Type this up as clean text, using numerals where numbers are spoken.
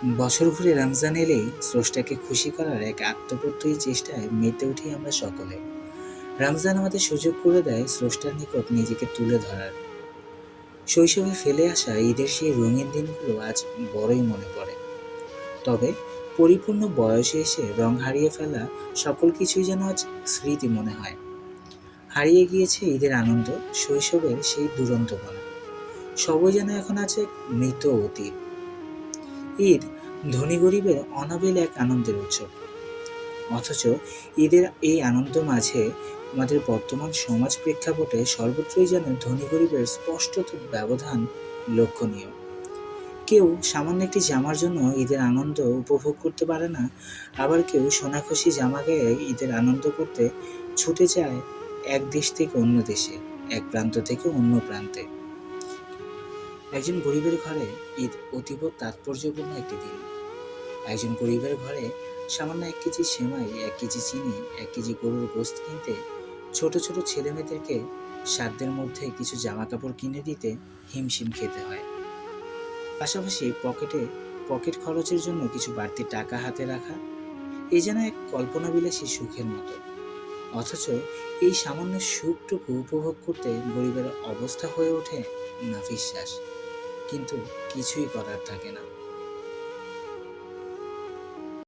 বছর ঘুরে রমজান এলেই স্রষ্টাকে খুশি করার এক আত্মপ্রত্যয়ী চেষ্টায় মেতে উঠি আমরা সকলে। রমজান আমাদের সুযোগ করে দেয় স্রষ্টার নিকট নিজেকে তুলে ধরার। শৈশবে ফেলে আসা ঈদের সেই রঙিন দিনগুলো আজ বড়ই মনে পড়ে। তবে পরিপূর্ণ বয়সে এসে রং হারিয়ে ফেলা সকল কিছুই যেন আজ স্মৃতি মনে হয়। হারিয়ে গিয়েছে ঈদের আনন্দ, শৈশবের সেই দুরন্তপনা। সবই যেন এখন আছে এক মৃত অতীত। ঈদ ধনী গরিবের অনাবিল এক আনন্দের উৎসব। অথচ ঈদের এই আনন্দ মাঝে আমাদের বর্তমান সমাজ প্রেক্ষাপটে সর্বত্রই যেন ধনী গরিবের স্পষ্ট ব্যবধান লক্ষণীয়। কেউ সামান্য একটি জামার জন্য ঈদের আনন্দ উপভোগ করতে পারে না, আবার কেউ সোনাখুশি জামা গায়ে ঈদের আনন্দ করতে ছুটে যায় এক দেশ থেকে অন্য দেশে, এক প্রান্ত থেকে অন্য প্রান্তে। একজন গরিবের ঘরে ঈদ অতীব তাৎপর্যপূর্ণ একটি দিন। একজন গরিবের ঘরে সামান্য ১ কেজি সেমাই, ১ কেজি চিনি, ১ কেজি গরুর গোশত কিনতে ছোট ছোট ছেলেমেয়েদেরকে সাধ্যের মধ্যে কিছু জামাকাপড় কিনে দিতে হিমশিম খেতে হয়। পাশাপাশি পকেট খরচের জন্য কিছু বাড়তি টাকা হাতে রাখা, এ যেন এক কল্পনাবিলাসী সুখের মতো। অথচ এই সামান্য সুখটুকু উপভোগ করতে গরিবের অবস্থা হয়ে ওঠে নাভিশ্বাস। কিন্তু কিছুই করার থাকে না।